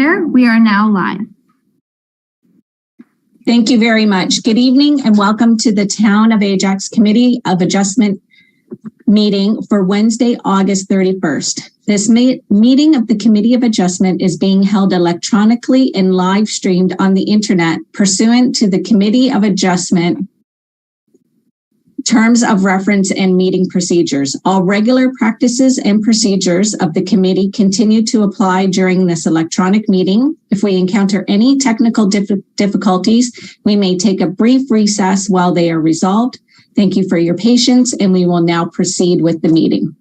Chair, we are now live. Thank you very much. Good evening and welcome to the Town of Ajax Committee of Adjustment meeting for Wednesday, August 31st. This meeting of the Committee of Adjustment is being held electronically and live streamed on the internet pursuant to the Committee of Adjustment Terms of Reference and Meeting Procedures. All regular practices and procedures of the committee continue to apply during this electronic meeting. If we encounter any technical difficulties, we may take a brief recess while they are resolved. Thank you for your patience, and we will now proceed with the meeting.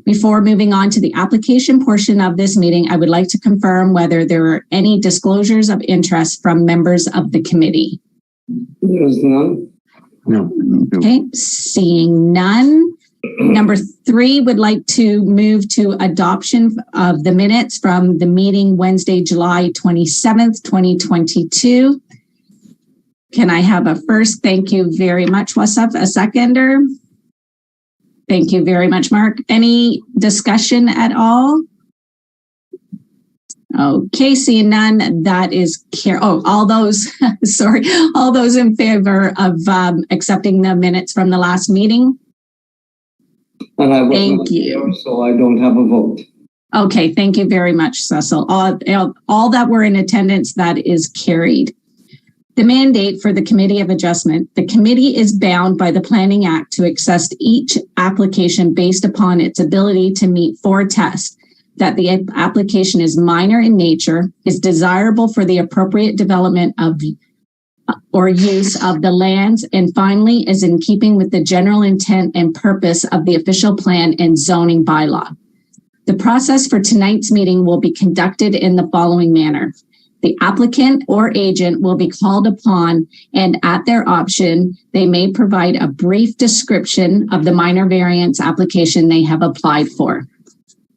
Before moving on to the application portion of this meeting, I would like to confirm whether there are any disclosures of interest from members of the committee. There's none. No. Okay, seeing none. Number 3, would like to move to adoption of the minutes from the meeting Wednesday, July 27th, 2022. Can I have a first? Thank you very much, Wasaf. A seconder? Thank you very much, Mark. Any discussion at all? Okay, seeing none, that is all those, sorry, all those in favor of accepting the minutes from the last meeting? And I Thank you. Here, so I don't have a vote. Okay, thank you very much, Cecil. All that were in attendance, that is carried. The mandate for the Committee of Adjustment. The committee is bound by the Planning Act to accept each application based upon its ability to meet 4 tests: that the application is minor in nature, is desirable for the appropriate development of or use of the lands, and finally is in keeping with the general intent and purpose of the official plan and zoning bylaw. The process for tonight's meeting will be conducted in the following manner. The applicant or agent will be called upon, and at their option, they may provide a brief description of the minor variance application they have applied for.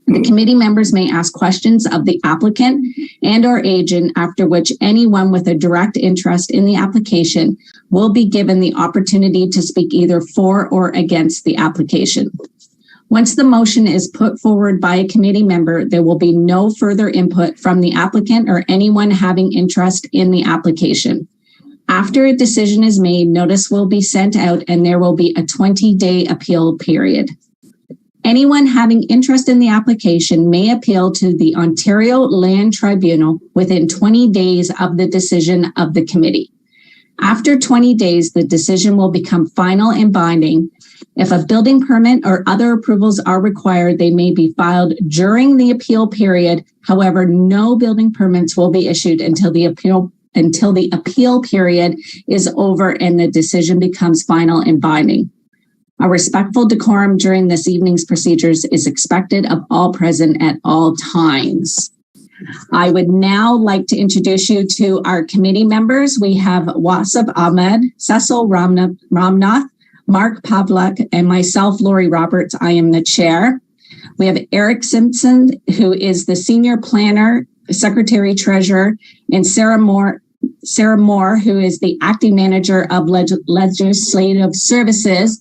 The committee members may ask questions of the applicant and or agent, after which anyone with a direct interest in the application will be given the opportunity to speak either for or against the application. Once the motion is put forward by a committee member, there will be no further input from the applicant or anyone having interest in the application. After a decision is made, notice will be sent out and there will be a 20-day appeal period. Anyone having interest in the application may appeal to the Ontario Land Tribunal within 20 days of the decision of the committee. After 20 days, the decision will become final and binding. If a building permit or other approvals are required, they may be filed during the appeal period. However, no building permits will be issued until the appeal period is over and the decision becomes final and binding. A respectful decorum during this evening's procedures is expected of all present at all times. I would now like to introduce you to our committee members. We have Wasaf Ahmed, Cecil Ramnath, Mark Pavlik, and myself, Lori Roberts. I am the chair. We have Eric Simpson, who is the senior planner, secretary treasurer, and Sarah Moore, who is the acting manager of legislative services,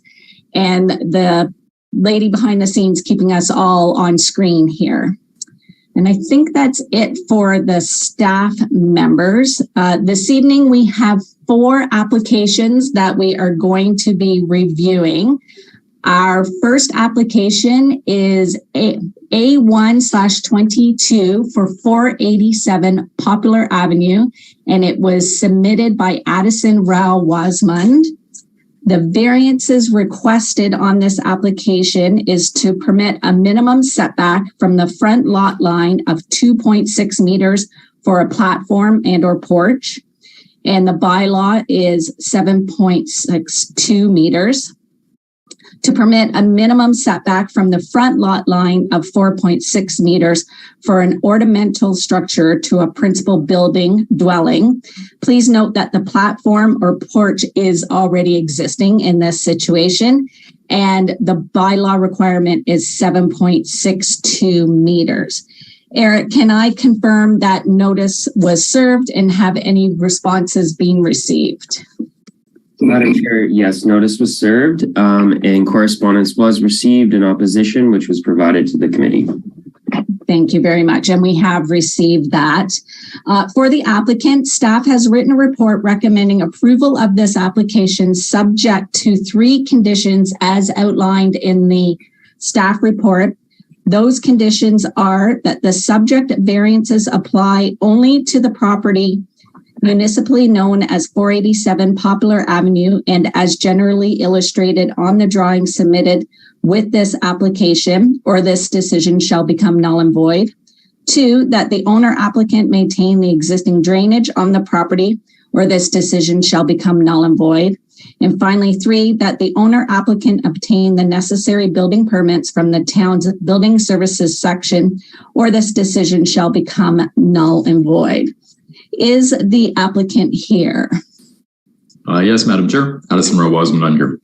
and the lady behind the scenes keeping us all on screen here. And I think that's it for the staff members. This evening, we have 4 applications that we are going to be reviewing. Our first application is A1/22 for 487 Popular Avenue, and it was submitted by Addison Rao Wasmund. The variances requested on this application is to permit a minimum setback from the front lot line of 2.6 meters for a platform and or porch. And the bylaw is 7.62 meters. To permit a minimum setback from the front lot line of 4.6 meters for an ornamental structure to a principal building dwelling. Please note that the platform or porch is already existing in this situation, and the bylaw requirement is 7.62 meters. Eric, can I confirm that notice was served and have any responses being received? Madam Chair, yes, notice was served and correspondence was received in opposition, which was provided to the committee. Thank you very much. And we have received that. For the applicant, staff has written a report recommending approval of this application subject to 3 conditions as outlined in the staff report. Those conditions are that the subject variances apply only to the property municipally known as 487 Poplar Avenue and as generally illustrated on the drawing submitted with this application, or this decision shall become null and void. 2, that the owner applicant maintain the existing drainage on the property, or this decision shall become null and void. And finally, 3, that the owner applicant obtain the necessary building permits from the town's building services section, or this decision shall become null and void. Is the applicant here? Yes, Madam Chair. Addison Rowe Wasman, I'm here.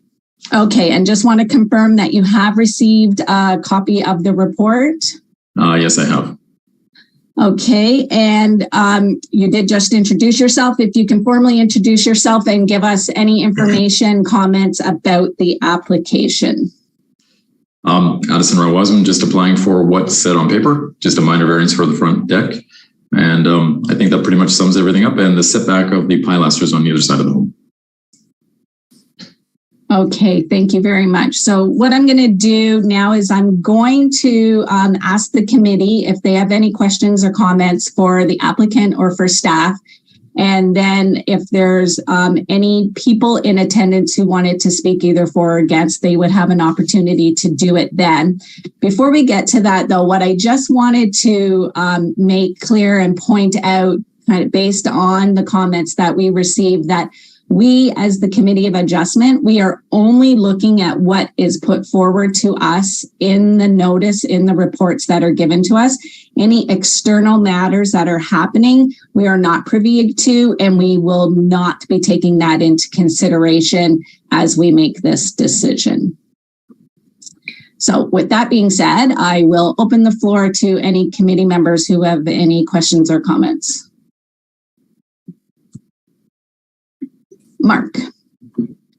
Okay, and just want to confirm that you have received a copy of the report. Yes, I have. Okay, and you did just introduce yourself. If you can formally introduce yourself and give us any information, comments about the application. Addison Rowe Wasman, just applying for what's said on paper, just a minor variance for the front deck. And I think that pretty much sums everything up, and the setback of the pilasters on either side of the home. Okay, thank you very much. So what I'm going to do now is I'm going to ask the committee if they have any questions or comments for the applicant or for staff. And then if there's any people in attendance who wanted to speak either for or against, they would have an opportunity to do it then. Before we get to that, though, what I just wanted to make clear and point out, kind of based on the comments that we received, that we, as the Committee of Adjustment, we are only looking at what is put forward to us in the notice, in the reports that are given to us. Any external matters that are happening, we are not privy to, and we will not be taking that into consideration as we make this decision. So with that being said, I will open the floor to any committee members who have any questions or comments. Mark.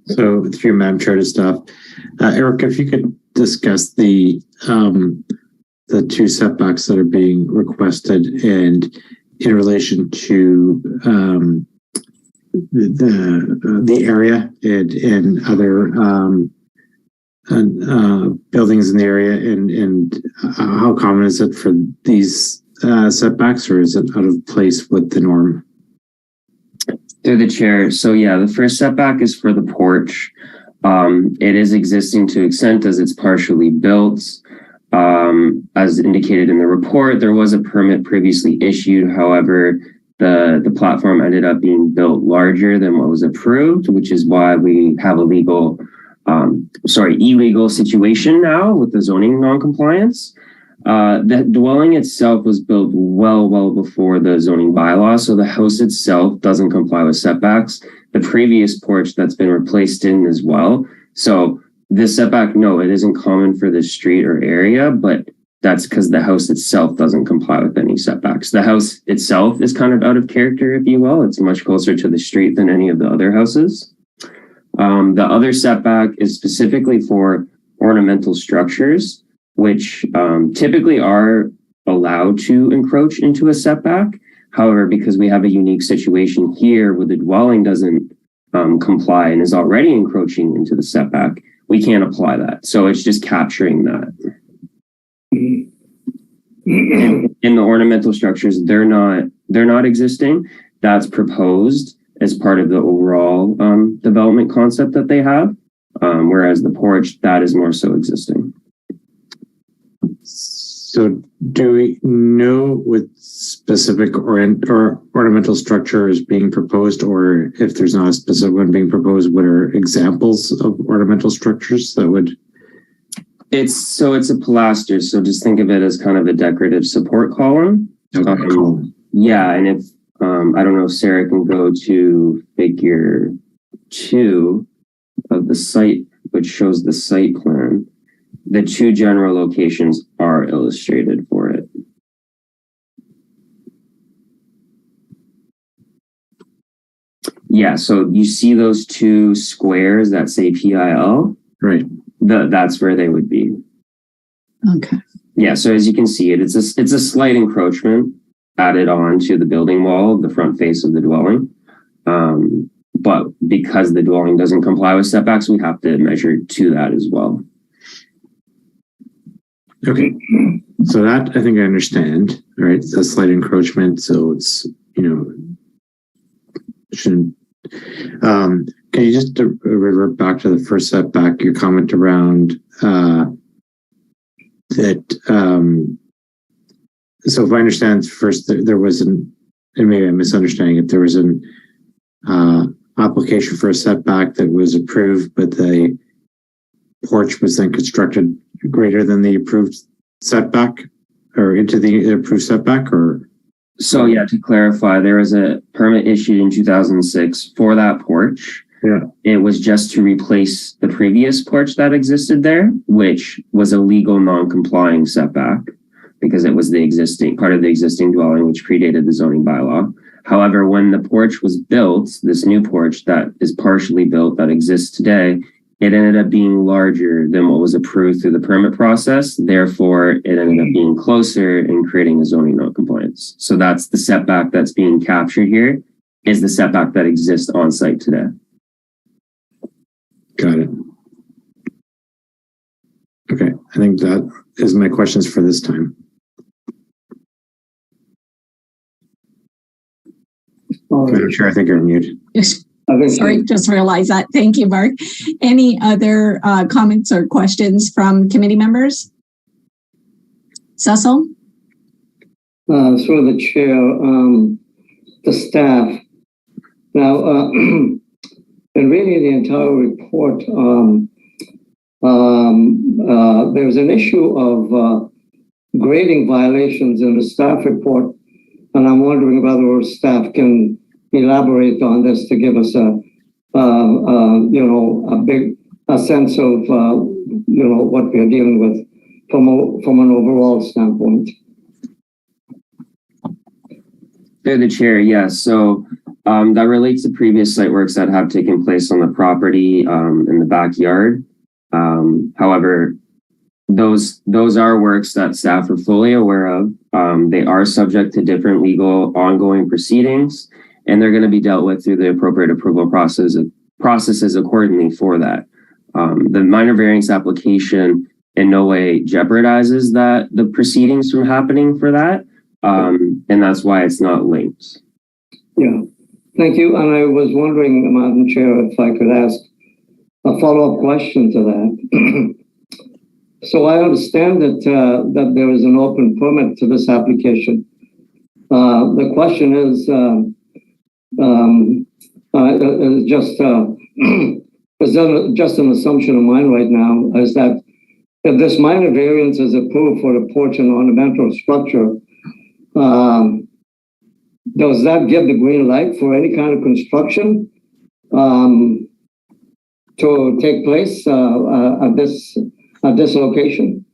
So through Madam Chair to staff, Eric, if you could discuss the 2 setbacks that are being requested and in relation to the area and other buildings in the area, and how common is it for these setbacks, or is it out of place with the norm? Through the chair. So yeah, the first setback is for the porch. It is existing to extent as it's partially built. As indicated in the report, there was a permit previously issued. However, the platform ended up being built larger than what was approved, which is why we have a illegal situation now with the zoning non-compliance. The dwelling itself was built well before the zoning bylaw, so the house itself doesn't comply with setbacks. The previous porch that's been replaced in as well. So this setback, no, it isn't common for this street or area, but that's because the house itself doesn't comply with any setbacks. The house itself is kind of out of character, if you will. It's much closer to the street than any of the other houses. The other setback is specifically for ornamental structures, which typically are allowed to encroach into a setback. However, because we have a unique situation here where the dwelling doesn't comply and is already encroaching into the setback, we can't apply that. So it's just capturing that. In the ornamental structures, they're not existing. That's proposed as part of the overall development concept that they have. Whereas the porch, that is more so existing. So do we know what specific ornamental structure is being proposed, or if there's not a specific one being proposed, what are examples of ornamental structures that would? It's a pilaster. So just think of it as kind of a decorative support column. Okay, cool. Yeah. And if, I don't know if Sarah can go to figure 2 of the site, which shows the site plan. The 2 general locations are illustrated for it. Yeah, so you see those 2 squares that say PIL? Right. That's where they would be. Okay. Yeah, so as you can see, it's a slight encroachment added on to the building wall of the front face of the dwelling. But because the dwelling doesn't comply with setbacks, we have to measure to that as well. Okay, so that I think I understand. All right, it's a slight encroachment, so it's, you know, shouldn't. Can you just revert back to the first setback? Your comment around that. So if I understand first, there was and maybe I'm misunderstanding it. There was an application for a setback that was approved, but the porch was then constructed greater than the approved setback, or into the approved setback, or? So yeah, to clarify, there was a permit issued in 2006 for that porch. Yeah. It was just to replace the previous porch that existed there, which was a legal non-complying setback because it was the existing part of the existing dwelling, which predated the zoning bylaw. However, when the porch was built, this new porch that is partially built that exists today, it ended up being larger than what was approved through the permit process. Therefore, it ended up being closer and creating a zoning non-compliance. So that's the setback that's being captured here, is the setback that exists on site today. Got it. Okay, I think that is my questions for this time. Madam Chair, I think you're on mute. Sorry, just realized that. Thank you, Mark. Any other comments or questions from committee members? Cecil? Through the chair, the staff. Now, in reading the entire report, there's an issue of grading violations in the staff report, and I'm wondering whether staff can elaborate on this to give us a sense of what we're dealing with from an overall standpoint. Through the chair, yes. So that relates to previous site works that have taken place on the property in the backyard. However, those are works that staff are fully aware of. They are subject to different legal ongoing proceedings, and they're going to be dealt with through the appropriate approval processes accordingly for that. The minor variance application in no way jeopardizes the proceedings from happening for that, and that's why it's not linked. Yeah, thank you. And I was wondering, Madam Chair, if I could ask a follow-up question to that. So I understand that there is an open permit to this application. The question is just an assumption of mine right now, is that if this minor variance is approved for the porch and ornamental structure, does that give the green light for any kind of construction to take place at this location?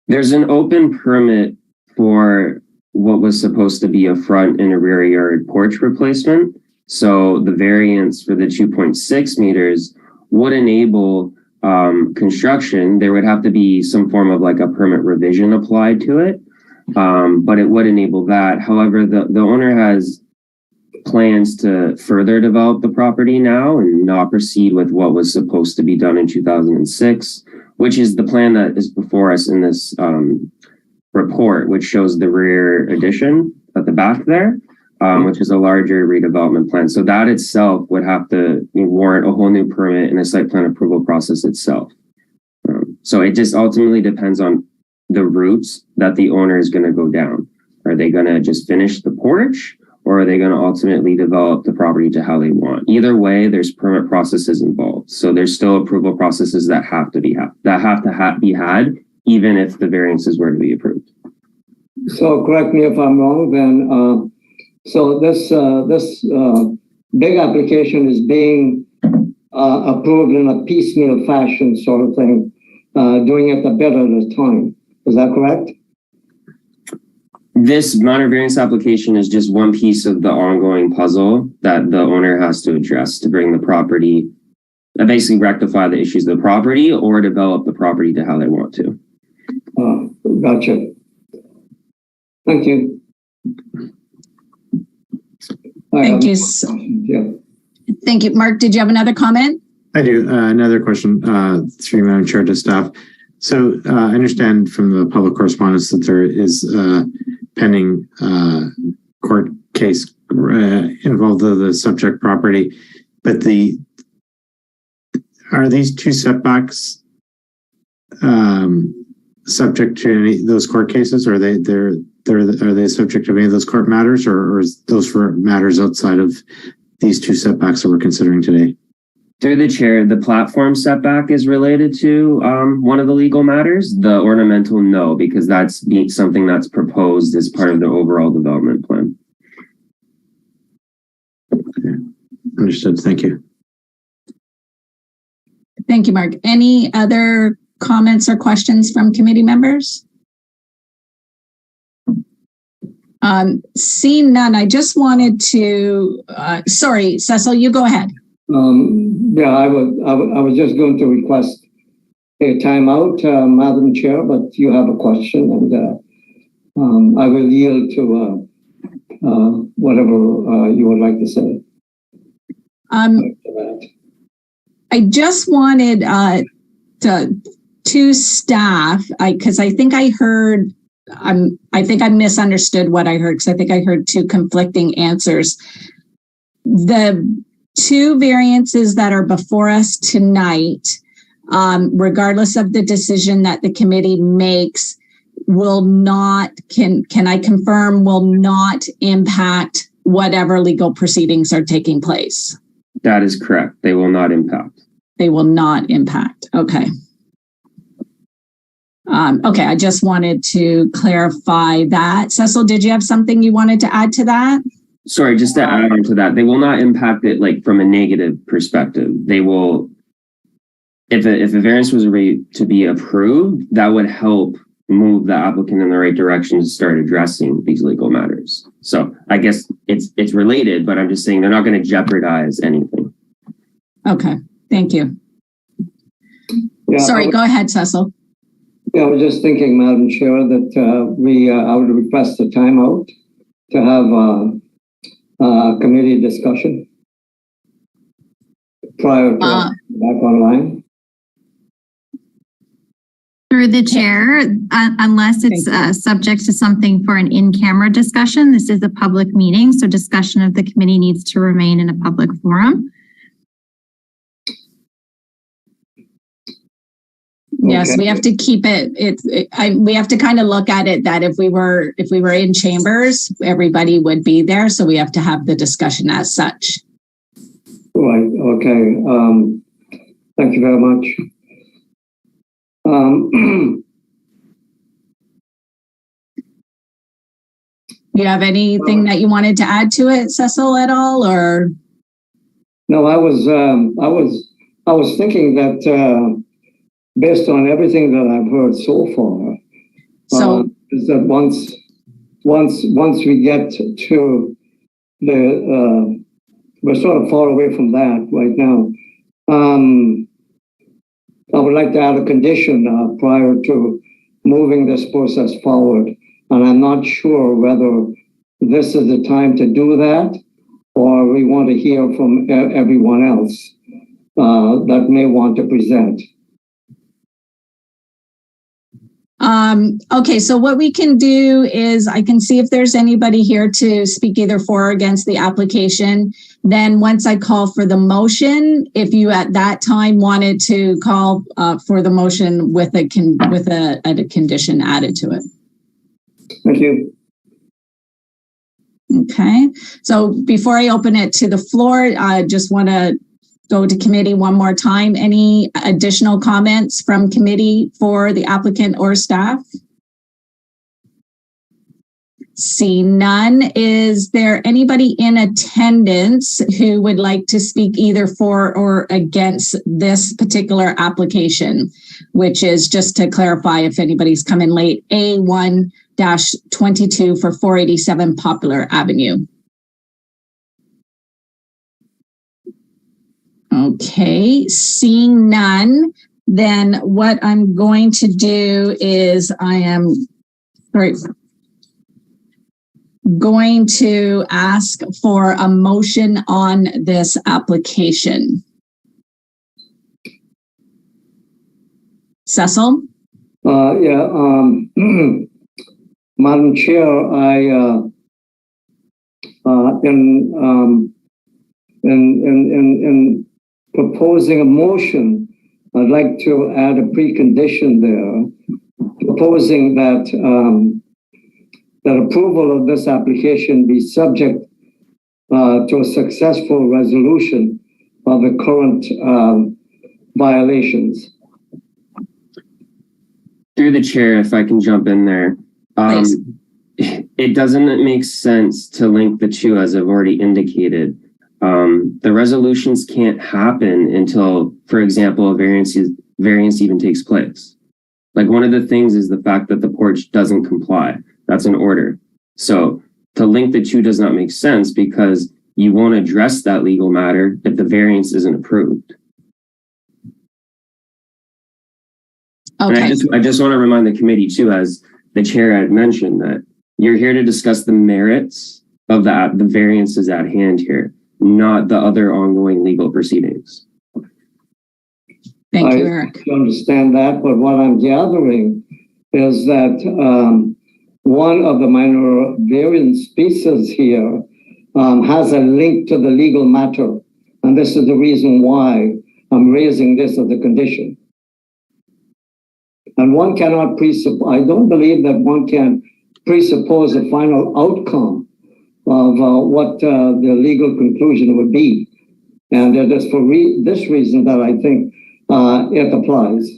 There's an open permit for what was supposed to be a front and a rear yard porch replacement. So the variance for the 2.6 meters would enable construction. There would have to be some form of like a permit revision applied to it, but it would enable that. However, the owner has plans to further develop the property now and not proceed with what was supposed to be done in 2006, which is the plan that is before us in this report, which shows the rear addition at the back there, which is a larger redevelopment plan. So that itself would have to warrant a whole new permit and a site plan approval process itself. So it just ultimately depends on the routes that the owner is going to go down. Are they going to just finish the porch, or are they going to ultimately develop the property to how they want? Either way, there's permit processes involved. So there's still approval processes that have to be had, even if the variances were to be approved. So correct me if I'm wrong, then. So this big application is being approved in a piecemeal fashion, sort of thing, doing it a bit at a time. Is that correct? This minor variance application is just one piece of the ongoing puzzle that the owner has to address to bring the property, basically rectify the issues of the property or develop the property to how they want to. Gotcha. Thank you. Thank you. Yeah. Thank you. Mark, did you have another comment? I do. Another question, through Madam Chair to staff. So I understand from the public correspondence that there is pending court case involved with the subject property, but are these two setbacks subject to any of those court cases, or are they subject to any of those court matters, or is those for matters outside of these two setbacks that we're considering today? Through the chair, the platform setback is related to one of the legal matters. The ornamental, no, because that's something that's proposed as part of the overall development plan. Okay. Understood. Thank you. Thank you, Mark. Any other comments or questions from committee members? Seeing none, I just wanted to, sorry, Cecil, you go ahead. Yeah, I was just going to request a timeout, Madam Chair, but you have a question, and I will yield to whatever you would like to say. I just wanted to staff, because I think I heard, I think I misunderstood what I heard, because I think I heard two conflicting answers. The two variances that are before us tonight, regardless of the decision that the committee makes, will not, can I confirm, will not impact whatever legal proceedings are taking place? That is correct. They will not impact. They will not impact. Okay. Okay, I just wanted to clarify that. Cecil, did you have something you wanted to add to that? Sorry, just to add on to that, they will not impact it like from a negative perspective. They will, if a variance was to be approved, that would help move the applicant in the right direction to start addressing these legal matters. So I guess it's related, but I'm just saying they're not going to jeopardize anything. Okay, thank you. Yeah, sorry, go ahead, Cecil. Yeah, I was just thinking, Madam Chair, that I would request a timeout to have committee discussion prior to back online. Through the chair, unless it's subject to something for an in-camera discussion, this is a public meeting, so discussion of the committee needs to remain in a public forum. Yes, Okay. we have to keep it. We have to kind of look at it that if we were in chambers, everybody would be there. So we have to have the discussion as such. Right. Okay. Thank you very much. You have anything that you wanted to add to it, Cecil, at all, or? No, I was thinking that based on everything that I've heard so far, is that once we get to the we're sort of far away from that right now. I would like to add a condition prior to moving this process forward, and I'm not sure whether this is the time to do that, or we want to hear from everyone else that may want to present. Okay, so what we can do is I can see if there's anybody here to speak either for or against the application. Then once I call for the motion, if you at that time wanted to call for the motion with a condition added to it. Thank you. Okay, so before I open it to the floor, I just want to go to committee one more time. Any additional comments from committee for the applicant or staff? See none. Is there anybody in attendance who would like to speak either for or against this particular application, which is, just to clarify if anybody's coming late, A1-22 for 487 Poplar Avenue? Okay, seeing none, then what I'm going to do is going to ask for a motion on this application. Cecil? Madam Chair, in proposing a motion, I'd like to add a precondition there, proposing that that approval of this application be subject to a successful resolution of the current violations. Through the chair, if I can jump in there. It doesn't make sense to link the two, as I've already indicated. The resolutions can't happen until, for example, a variance even takes place. Like, one of the things is the fact that the porch doesn't comply. That's an order. So to link the two does not make sense, because you won't address that legal matter if the variance isn't approved. Okay. And I just want to remind the committee too, as the chair had mentioned, that you're here to discuss the merits of the variances at hand here, not the other ongoing legal proceedings. Thank you, Eric. I understand that, but what I'm gathering is that one of the minor variance pieces here has a link to the legal matter, and this is the reason why I'm raising this as a condition. And one cannot I don't believe that one can presuppose a final outcome of what the legal conclusion would be. And it is for this reason that I think it applies.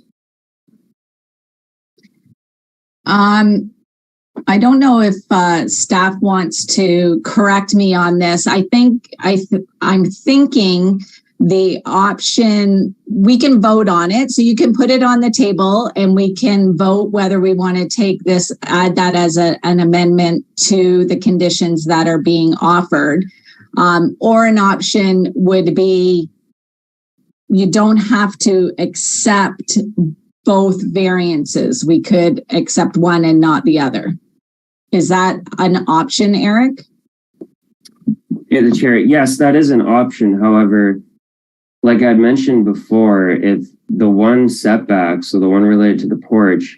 I don't know if staff wants to correct me on this. I think I'm thinking the option, we can vote on it. So you can put it on the table and we can vote whether we want to take this, add that as an amendment to the conditions that are being offered. Or an option would be, you don't have to accept both variances. We could accept one and not the other. Is that an option, Eric? Yeah, the chair. Yes, that is an option. However, like I'd mentioned before, if the one setback, so the one related to the porch,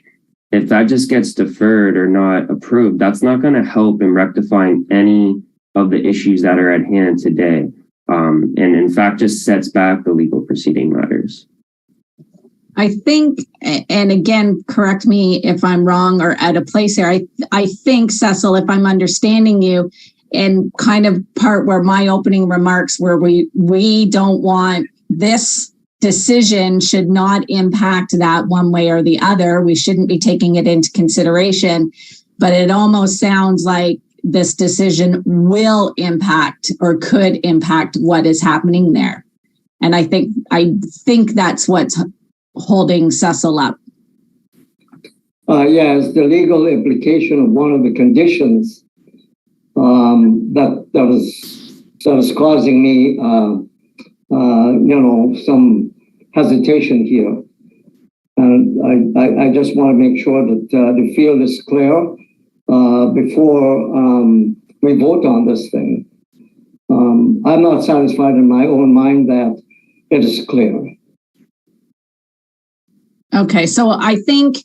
if that just gets deferred or not approved, that's not going to help in rectifying any of the issues that are at hand today. And in fact, just sets back the legal proceeding matters. I think, and again, correct me if I'm wrong or out of place here. I think, Cecil, if I'm understanding you, and kind of part where my opening remarks were, we don't want this decision should not impact that one way or the other. We shouldn't be taking it into consideration, but it almost sounds like this decision will impact or could impact what is happening there. And I think that's what's holding Cecil up. Yes, the legal implication of one of the conditions that was causing me, some hesitation here. And I just want to make sure that the field is clear before we vote on this thing. I'm not satisfied in my own mind that it is clear. Okay, so I think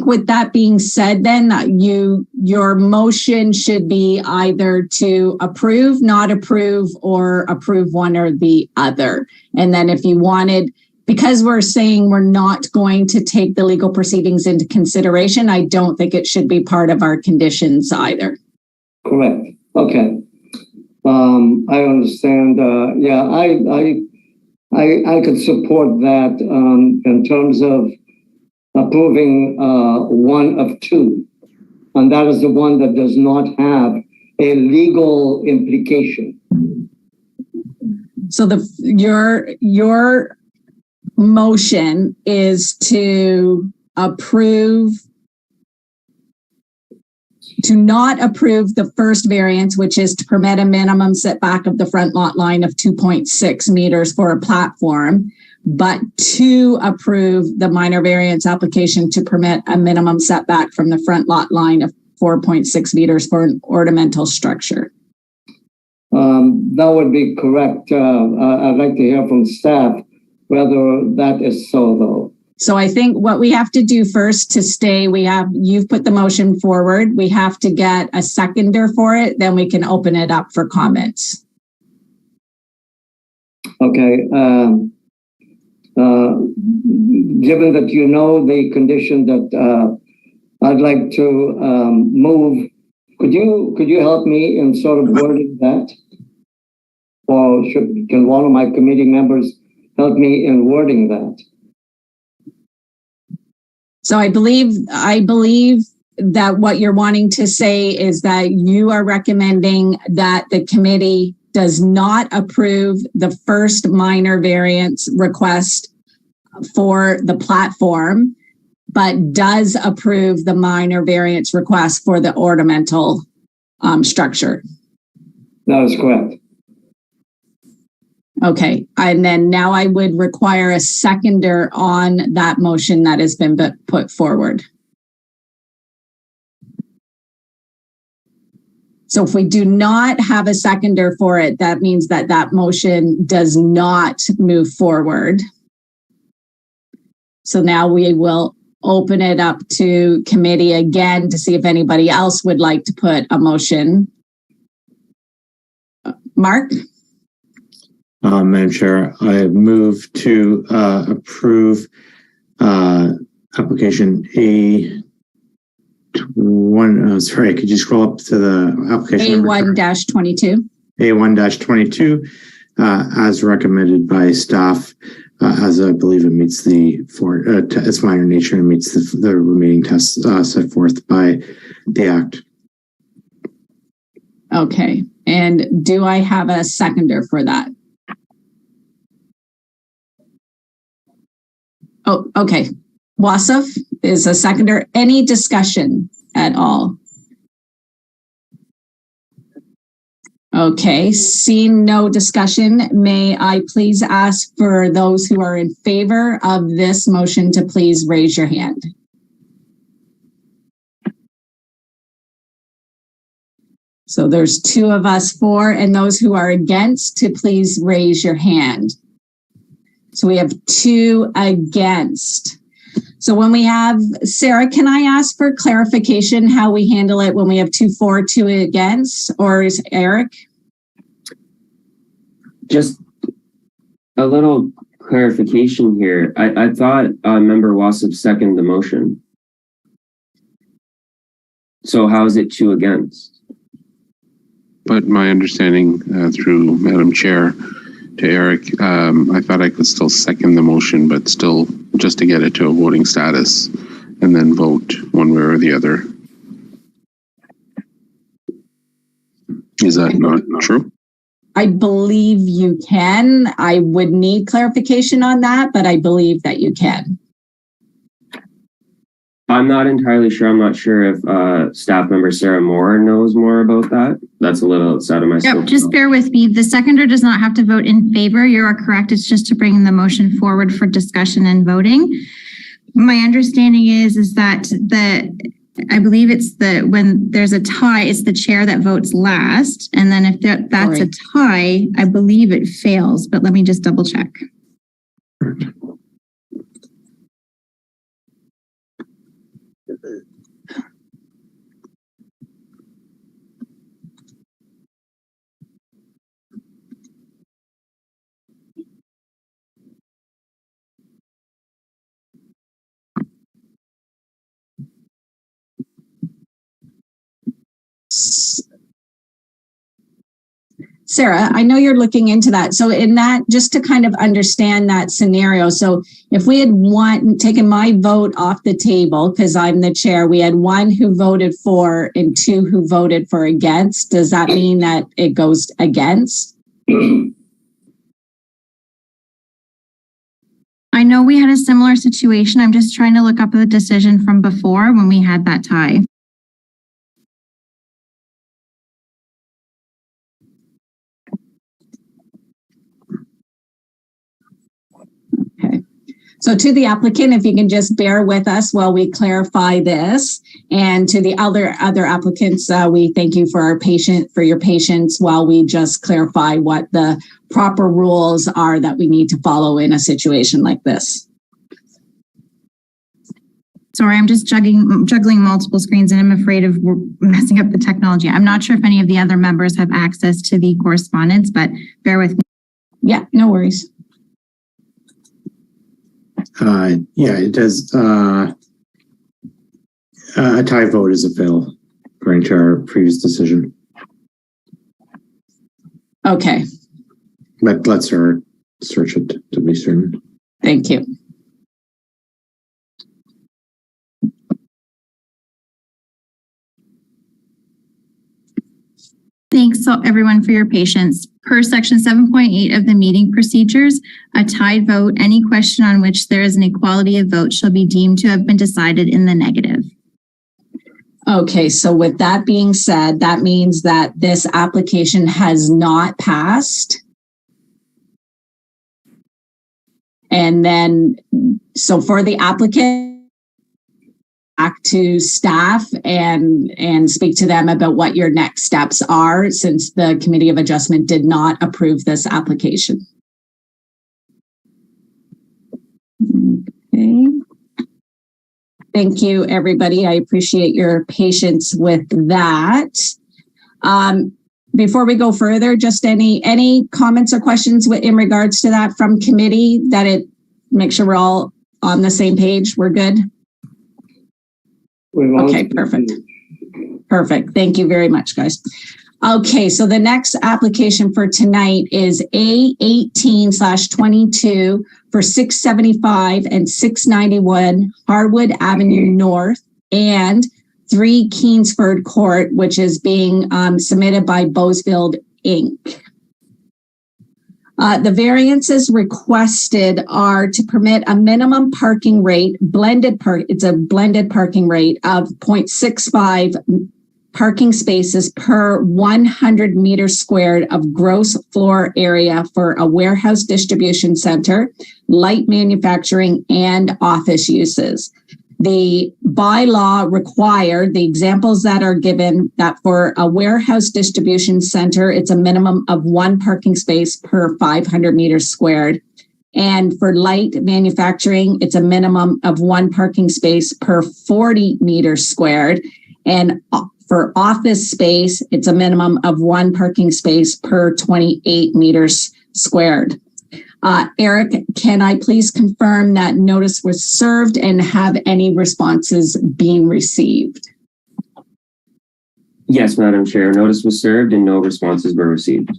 with that being said, then your motion should be either to approve, not approve, or approve one or the other. And then if you wanted, because we're saying we're not going to take the legal proceedings into consideration, I don't think it should be part of our conditions either. Correct. Okay. I understand. I could support that in terms of approving one of two, and that is the one that does not have a legal implication. So your motion is to not approve the first variance, which is to permit a minimum setback of the front lot line of 2.6 meters for a platform, but to approve the minor variance application to permit a minimum setback from the front lot line of 4.6 meters for an ornamental structure. That would be correct. I'd like to hear from staff whether that is so, though. So I think what we have to do first to stay, you've put the motion forward. We have to get a seconder for it. Then we can open it up for comments. Okay. Given that you know the condition that I'd like to move, could you help me in sort of wording that? Or can one of my committee members help me in wording that? So I believe that what you're wanting to say is that you are recommending that the committee does not approve the first minor variance request for the platform, but does approve the minor variance request for the ornamental structure. That is correct. Okay, and then now I would require a seconder on that motion that has been put forward. So if we do not have a seconder for it, that means that that motion does not move forward. So now we will open it up to committee again to see if anybody else would like to put a motion. Mark? Madam Chair, I move to approve application A1. Sorry, could you scroll up to the application? A1-22. A1-22, as recommended by staff, as I believe it meets its minor nature and meets the remaining tests set forth by the Act. Okay, and do I have a seconder for that? Oh, okay. Wasif is a seconder. Any discussion at all? Okay, seeing no discussion, may I please ask for those who are in favor of this motion to please raise your hand. So there's 2 of us for, and those who are against to please raise your hand. So we have 2 against. So when we have, Sarah, can I ask for clarification how we handle it when we have 2 for, 2 against, or is Eric? Just a little clarification here. I thought Member Wasif seconded the motion. So how is it 2 against? But my understanding through Madam Chair to Eric, I thought I could still second the motion, but still just to get it to a voting status and then vote one way or the other. Is that not true? I believe you can. I would need clarification on that, but I believe that you can. I'm not entirely sure. I'm not sure if staff member Sarah Moore knows more about that. That's a little outside of my scope. Yep, just bear with me. The seconder does not have to vote in favor. You are correct. It's just to bring the motion forward for discussion and voting. My understanding is that I believe it's when there's a tie, it's the chair that votes last. And then if that's a tie, I believe it fails, but let me just double check. Sarah, I know you're looking into that. So in that, just to kind of understand that scenario. So if we had taken my vote off the table, because I'm the chair, we had 1 who voted for and 2 who voted for against. Does that mean that it goes against? I know we had a similar situation. I'm just trying to look up the decision from before when we had that tie. So to the applicant, if you can just bear with us while we clarify this, and to the other applicants, we thank you for your patience while we just clarify what the proper rules are that we need to follow in a situation like this. Sorry, I'm just juggling multiple screens, and I'm afraid of messing up the technology. I'm not sure if any of the other members have access to the correspondence, but bear with me. Yeah, no worries. Yeah, it does. A tie vote is a fail, according to our previous decision. Okay. But let's search it to be certain. Thank you. Thanks everyone for your patience. Per section 7.8 of the meeting procedures, a tied vote, any question on which there is an equality of vote shall be deemed to have been decided in the negative. Okay, so with that being said, that means that this application has not passed. And then, so for the applicant, back to staff and speak to them about what your next steps are, since the Committee of Adjustment did not approve this application. Okay. Thank you, everybody. I appreciate your patience with that. Before we go further, just any comments or questions in regards to that from committee, that it make sure we're all on the same page. We're good. Okay, perfect. Perfect. Thank you very much, guys. Okay, so the next application for tonight is A18/22 for 675 and 691 Harwood Avenue North and 3 Kingsford Court, which is being submitted by Boesfield Inc. The variances requested are to permit a minimum parking rate, it's a blended parking rate of 0.65 parking spaces per 100 meters squared of gross floor area for a warehouse distribution center, light manufacturing, and office uses. The bylaw required, the examples that are given, that for a warehouse distribution center, it's a minimum of 1 parking space per 500 meters squared. And for light manufacturing, it's a minimum of 1 parking space per 40 meters squared. And for office space, it's a minimum of 1 parking space per 28 meters squared. Eric, can I please confirm that notice was served and have any responses being received? Yes, Madam Chair. Notice was served and no responses were received.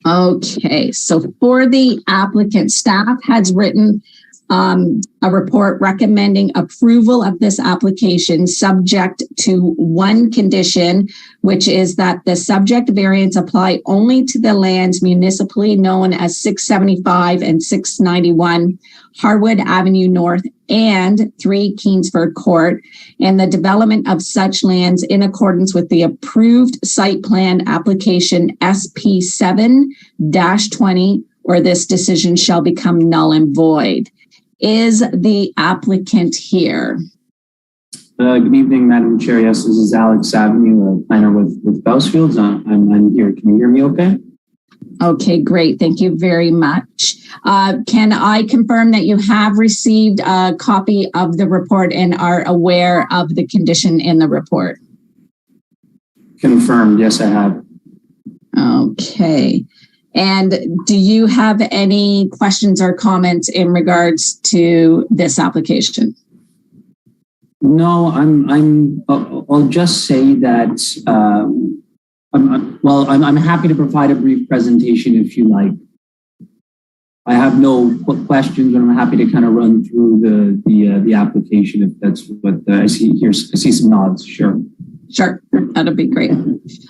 Okay, so for the applicant, staff has written a report recommending approval of this application subject to one condition, which is that the subject variance apply only to the lands municipally known as 675 and 691 Harwood Avenue North and 3 Kingsford Court, and the development of such lands in accordance with the approved site plan application SP 7-20, or this decision shall become null and void. Is the applicant here? Good evening, Madam Chair. Yes, this is Alex Avenue, a planner with Bousfields. I'm here. Can you hear me okay? Okay, great. Thank you very much. Can I confirm that you have received a copy of the report and are aware of the condition in the report? Confirmed. Yes, I have. Okay. And do you have any questions or comments in regards to this application? No, I'll just say that I'm happy to provide a brief presentation if you like. I have no questions, but I'm happy to kind of run through the application if that's what I see here. I see some nods. Sure. Sure, that'll be great.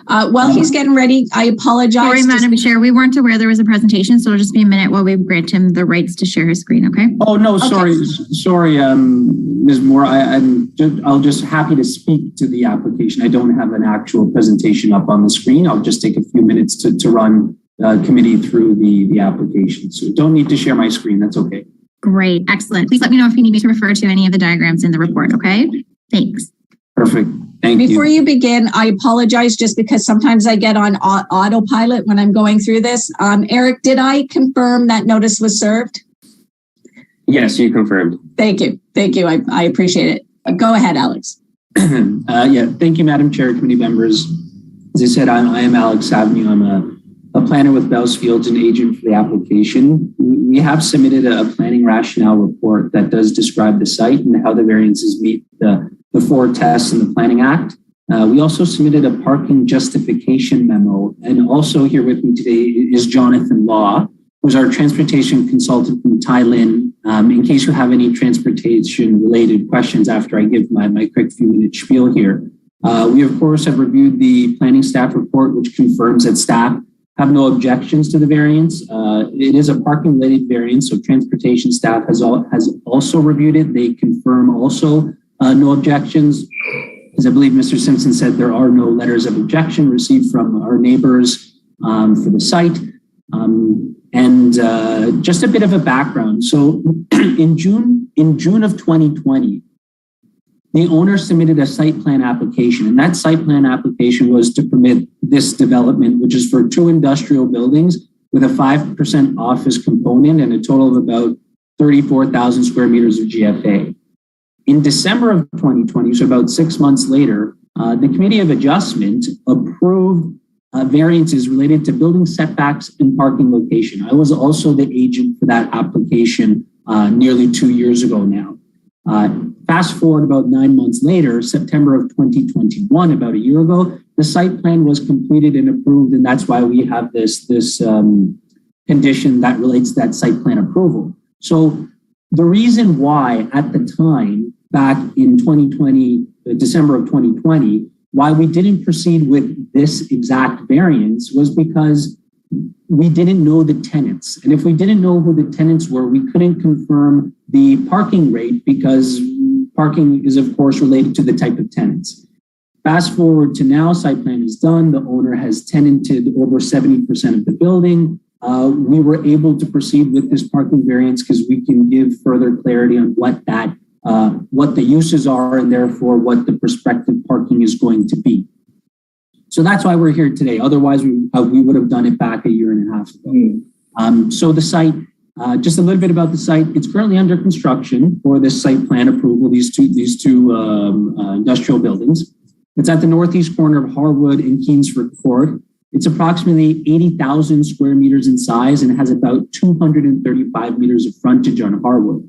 While he's getting ready, I apologize. Sorry, Madam Chair, we weren't aware there was a presentation, so it'll just be a minute while we grant him the rights to share his screen, okay? Oh, no, sorry, Ms. Moore, I'll just happy to speak to the application. I don't have an actual presentation up on the screen. I'll just take a few minutes to run committee through the application. So don't need to share my screen, that's okay. Great. Excellent. Please let me know if you need me to refer to any of the diagrams in the report. Okay. Thanks. Perfect. Thank you. Before you begin, I apologize just because sometimes I get on autopilot when I'm going through this. Eric, did I confirm that notice was served? Yes, you confirmed. Thank you. Thank you. I appreciate it. Go ahead, Alex. Yeah, thank you, Madam Chair, committee members. As I said, I am Alex Avenue. I'm a planner with Bells Fields and agent for the application. We have submitted a planning rationale report that does describe the site and how the variances meet the 4 tests in the Planning Act. We also submitted a parking justification memo. And also here with me today is Jonathan Law, who's our transportation consultant from Thailand. In case you have any transportation related questions after I give my quick few minute spiel here. We of course have reviewed the planning staff report, which confirms that staff have no objections to the variance. It is a parking related variance, so transportation staff has also reviewed it. They confirm also no objections. As I believe Mr. Simpson said, there are no letters of objection received from our neighbors for the site. And just a bit of a background. So in June of 2020, the owner submitted a site plan application, and that site plan application was to permit this development, which is for 2 industrial buildings with a 5% office component and a total of about 34,000 square meters of GFA. In December of 2020, so about 6 months later, the Committee of Adjustment approved variances related to building setbacks and parking location. I was also the agent for that application nearly 2 years ago now. Fast forward about 9 months later, September of 2021, about a year ago, the site plan was completed and approved, and that's why we have this condition that relates to that site plan approval. So the reason why at the time, back in 2020, December of 2020, why we didn't proceed with this exact variance was because we didn't know the tenants. And if we didn't know who the tenants were, we couldn't confirm the parking rate because parking is, of course, related to the type of tenants. Fast forward to now, site plan is done. The owner has tenanted over 70% of the building. We were able to proceed with this parking variance because we can give further clarity on what the uses are and therefore what the prospective parking is going to be. So that's why we're here today. Otherwise, we would have done it back a year and a half ago. So the site, just a little bit about the site. It's currently under construction for this site plan approval, these two industrial buildings. It's at the northeast corner of Harwood and Kingsford Court. It's approximately 80,000 square meters in size and has about 235 meters of frontage on Harwood.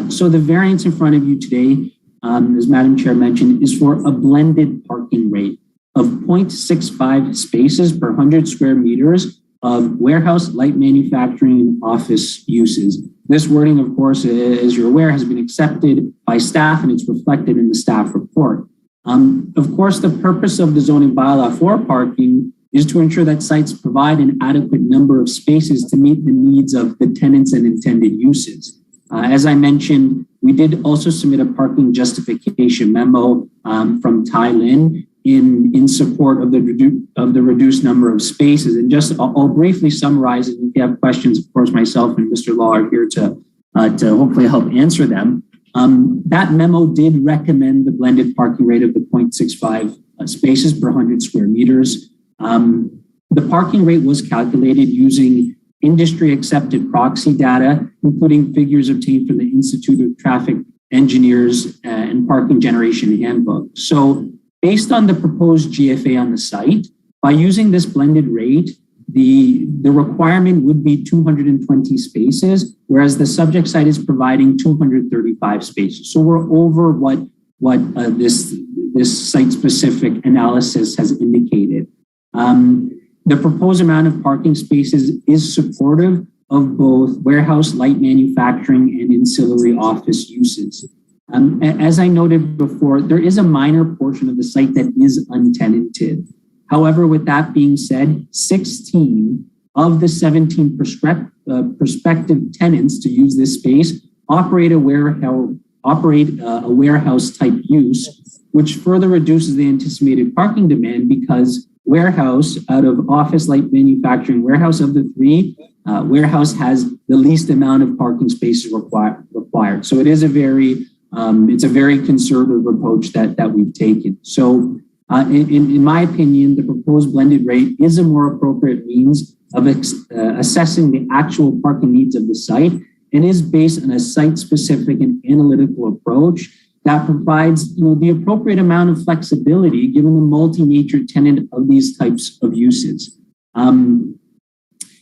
So the variance in front of you today, as Madam Chair mentioned, is for a blended parking rate of 0.65 spaces per 100 square meters of warehouse, light manufacturing, and office uses. This wording, of course, as you're aware, has been accepted by staff and it's reflected in the staff report. Of course, the purpose of the zoning bylaw for parking is to ensure that sites provide an adequate number of spaces to meet the needs of the tenants and intended uses. As I mentioned, we did also submit a parking justification memo from Thailand in support of the reduced number of spaces. And just I'll briefly summarize it. If you have questions, of course, myself and Mr. Law are here to hopefully help answer them. That memo did recommend the blended parking rate of the 0.65 spaces per 100 square meters. The parking rate was calculated using industry accepted proxy data, including figures obtained from the Institute of Traffic Engineers and Parking Generation Handbook. So based on the proposed GFA on the site, by using this blended rate, the requirement would be 220 spaces, whereas the subject site is providing 235 spaces. So we're over what this site-specific analysis has indicated. The proposed amount of parking spaces is supportive of both warehouse, light manufacturing, and ancillary office uses. As I noted before, there is a minor portion of the site that is untenanted. However, with that being said, 16 of the 17 prospective tenants to use this space operate a warehouse type use, which further reduces the anticipated parking demand because warehouse out of office, light manufacturing, warehouse of the three warehouse has the least amount of parking spaces required. So it is a very conservative approach that we've taken. So in my opinion, the proposed blended rate is a more appropriate means of assessing the actual parking needs of the site and is based on a site-specific and analytical approach that provides the appropriate amount of flexibility given the multi-nature tenant of these types of uses.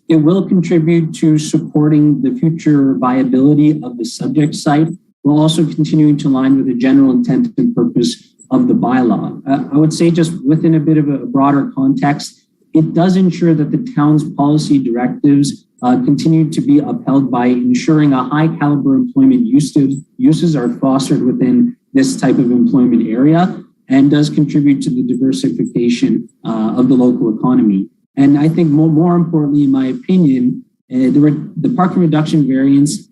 It will contribute to supporting the future viability of the subject site while also continuing to align with the general intent and purpose of the bylaw. I would say, just within a bit of a broader context, it does ensure that the town's policy directives continue to be upheld by ensuring a high caliber employment uses are fostered within this type of employment area and does contribute to the diversification of the local economy. And I think more importantly, in my opinion, the parking reduction variance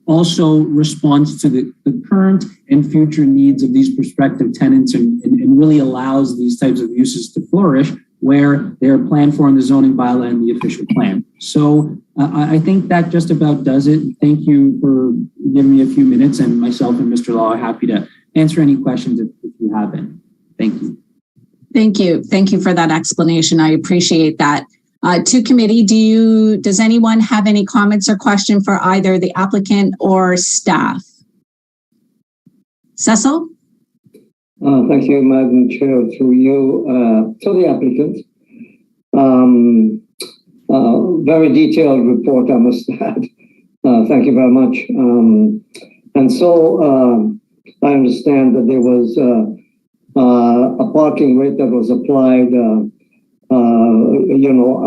also responds to the current and future needs of these prospective tenants and really allows these types of uses to flourish where they're planned for in the zoning bylaw and the official plan. So I think that just about does it. Thank you for giving me a few minutes, and myself and Mr. Law are happy to answer any questions if you have any. Thank you. Thank you. Thank you for that explanation. I appreciate that. To committee, does anyone have any comments or question for either the applicant or staff? Cecil? Thank you, Madam Chair, through you to the applicant. Very detailed report, I must add. Thank you very much. And so I understand that there was a parking rate that was applied,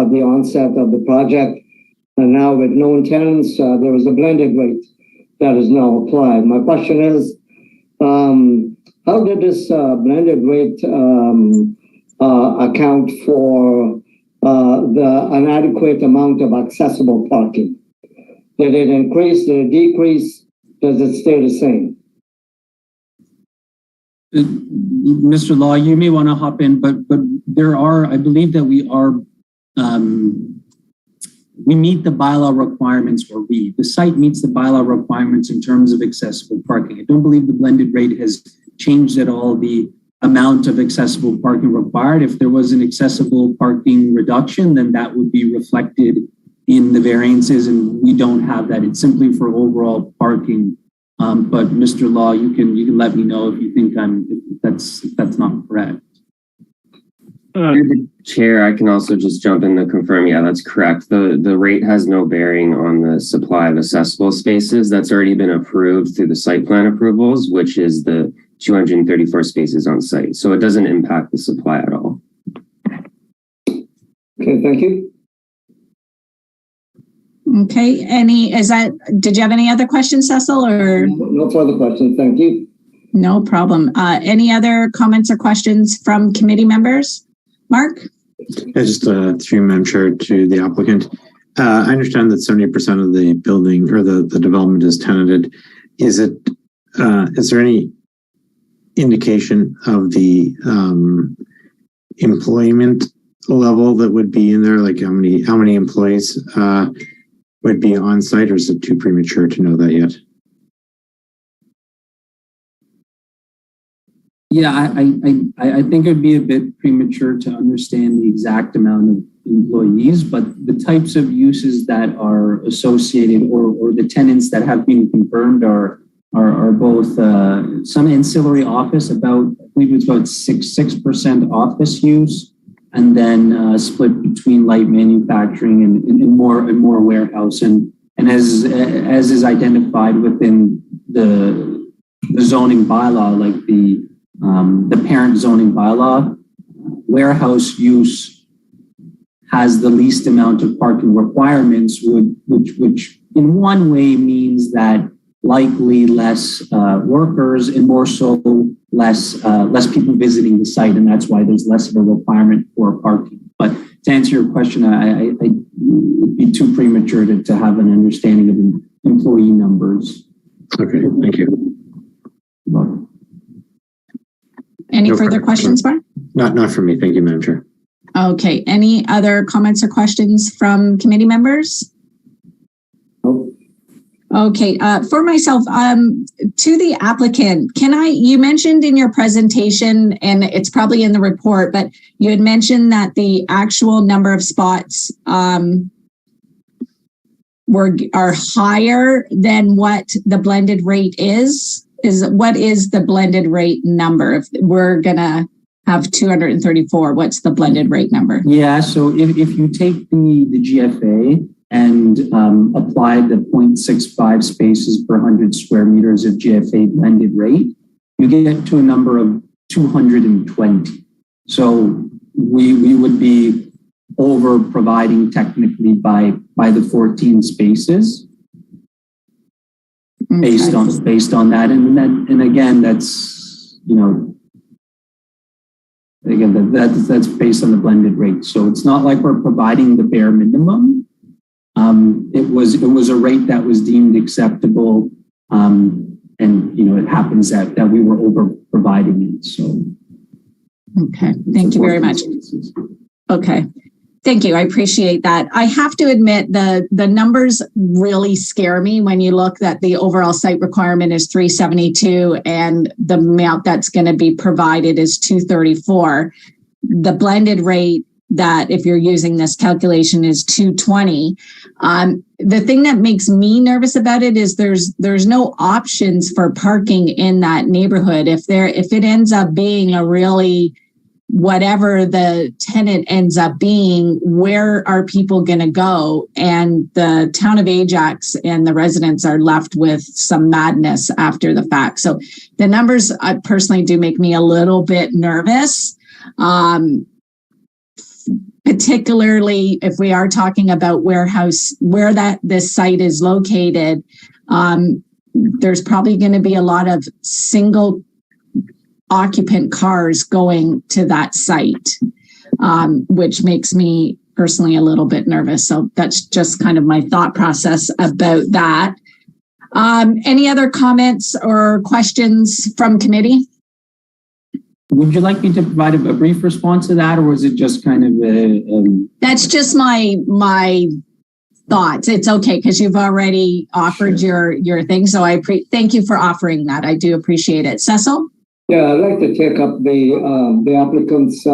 at the onset of the project. And now with known tenants, there is a blended rate that is now applied. My question is, how did this blended rate account for the inadequate amount of accessible parking? Did it increase? Did it decrease? Does it stay the same? Mr. Law, you may want to hop in, but there are, I believe that we meet the bylaw requirements, or the site meets the bylaw requirements in terms of accessible parking. I don't believe the blended rate has changed at all the amount of accessible parking required. If there was an accessible parking reduction, then that would be reflected in the variances, and we don't have that. It's simply for overall parking. But Mr. Law, you can let me know if you think if that's not correct. Chair, I can also just jump in to confirm. Yeah, that's correct. The rate has no bearing on the supply of accessible spaces. That's already been approved through the site plan approvals, which is the 234 spaces on site. So it doesn't impact the supply at all. Okay, thank you. Okay, did you have any other questions, Cecil, or? No further questions, thank you. No problem. Any other comments or questions from committee members? Mark? Just through Madam Chair to the applicant. I understand that 70% of the building or the development is tenanted. Is there any indication of the employment level that would be in there? Like how many employees would be on site, or is it too premature to know that yet? Yeah, I think it would be a bit premature to understand the exact amount of employees, but the types of uses that are associated or the tenants that have been confirmed are both some ancillary office, I believe it's about 6% office use, and then split between light manufacturing and more warehouse. And as is identified within the zoning bylaw, like the parent zoning bylaw, warehouse use has the least amount of parking requirements, which in one way means that likely less workers and more so less people visiting the site, and that's why there's less of a requirement for parking. But to answer your question, I would be too premature to have an understanding of employee numbers. Okay, thank you. Any further questions, Mark? Not for me. Thank you, Madam Chair. Okay. Any other comments or questions from committee members? Nope. Okay. For myself, to the applicant, you mentioned in your presentation, and it's probably in the report, but you had mentioned that the actual number of spots are higher than what the blended rate is. What is the blended rate number? If we're gonna have 234, what's the blended rate number? Yeah, so if you take the GFA and apply the 0.65 spaces per 100 square meters of GFA blended rate, you get to a number of 220. So we would be over providing technically by the 14 spaces. Okay. Based on that, and again, that's, you know, again, that's based on the blended rate. So it's not like we're providing the bare minimum. It was a rate that was deemed acceptable, and you know, it happens that we were over providing it. So okay, thank you very much. Okay. Thank you. I appreciate that. I have to admit the numbers really scare me when you look that the overall site requirement is 372 and the amount that's going to be provided is 234. The blended rate that if you're using this calculation is 220. The thing that makes me nervous about it is there's no options for parking in that neighborhood. If it ends up being a really whatever the tenant ends up being, where are people going to go? And the town of Ajax and the residents are left with some madness after the fact. So the numbers personally do make me a little bit nervous, particularly if we are talking about where this site is located. There's probably going to be a lot of single occupant cars going to that site, which makes me personally a little bit nervous. So that's just kind of my thought process about that. Any other comments or questions from committee? Would you like me to provide a brief response to that, or was it just kind of That's just my thoughts. It's okay because you've already offered your thing. So thank you for offering that. I do appreciate it. Cecil? Yeah, I'd like to take up the applicant's